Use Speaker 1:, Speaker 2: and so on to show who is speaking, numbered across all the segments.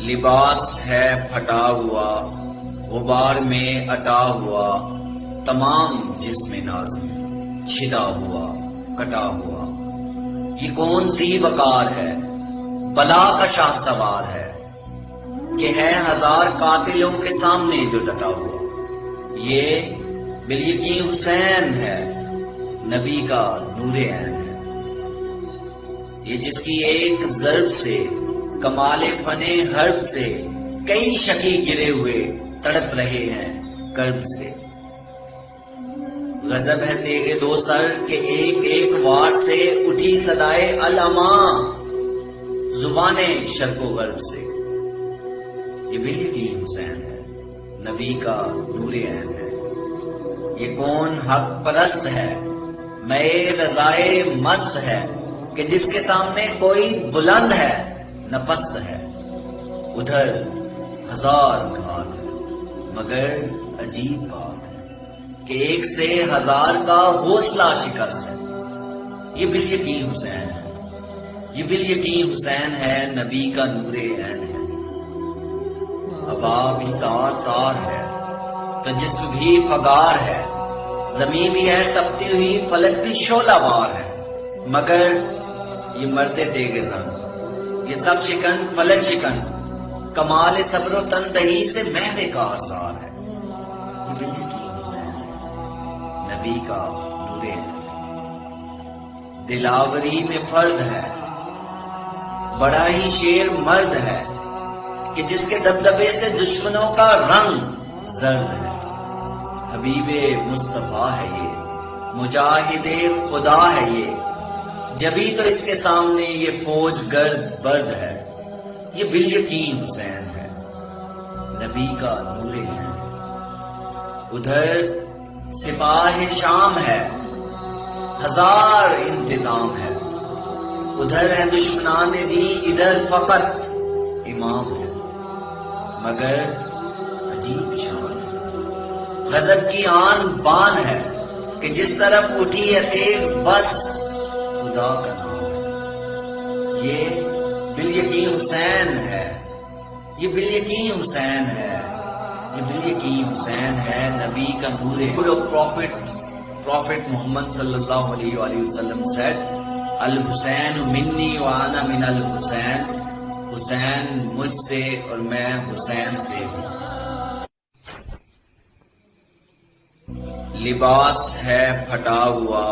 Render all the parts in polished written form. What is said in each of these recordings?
Speaker 1: لباس ہے پھٹا ہوا، غبار میں اٹا ہوا، تمام جسم نازم چھدا ہوا کٹا ہوا۔ یہ کون سی وقار ہے، بلا کا شاہ سوار ہے، کہ ہے ہزار قاتلوں کے سامنے جو ڈٹا ہوا۔ یہ بالیقین حسین ہے، نبی کا نور عین ہے۔ یہ جس کی ایک ضرب سے، کمال فن حرب سے، کئی شقی گرے ہوئے تڑپ رہے ہیں کرب سے۔ غضب ہے تیغ دو سر کے ایک ایک وار سے، اٹھی صدائے الاما زبان شرق و غرب سے۔ یہ بالیقین حسین ہے، نبی کا نور عین ہے۔ یہ کون حق پرست ہے، میں رضائے مست ہے، کہ جس کے سامنے کوئی بلند ہے نہ پست ہے۔ ادھر ہزار گھات ہے، مگر عجیب بات ہے کہ ایک سے ہزار کا حوصلہ شکست ہے۔ یہ بالیقین حسین ہے، یہ بالیقین حسین ہے، نبی کا نور عین ہے۔ ہوا بھی تار تار ہے تو جسم بھی فگار ہے، زمین بھی ہے تپتی ہوئی، فلک بھی شعلہ وار ہے، مگر یہ مرتے تیغ زن، یہ سب شکن فلک شکن، کمال صبر و تندہی سے محو کارزار ہے۔ یہ بالیقین حسین ہے، نبی کا نور عین ہے۔ دلاوری میں فرد ہے، بڑا ہی شیر مرد ہے، کہ جس کے دبدبے سے دشمنوں کا رنگ زرد ہے۔ حبیب مصطفیٰ ہے یہ، مجاہد خدا ہے یہ، جبھی تو اس کے سامنے یہ فوج گرد برد ہے۔ یہ بالیقین حسین ہے، نبی کا نور عین ہے۔ ادھر سپاہ شام ہے، ہزار انتظام ہے، ادھر ہے دشمنان دی، ادھر فقط امام ہے، مگر عجیب شان ہے۔ غضب کی آن بان ہے، کہ جس طرف اٹھی ہے تیغ بس خدا کا نام ہے۔ یہ بالیقین حسین ہے، یہ بالیقین حسین ہے، یہ بالیقین حسین ہے، نبی کا نور ہے۔ Prophet Muhammad sallallahu alaihi wasallam said, Al-Husain minni wa ana min al-Husain, حسین مجھ سے اور میں حسین سے ہوں۔ لباس ہے پھٹا ہوا،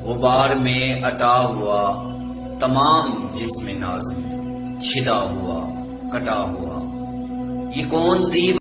Speaker 1: غبار میں اٹا ہوا، تمام جسم نازم چھدا ہوا کٹا ہوا۔ یہ کون سی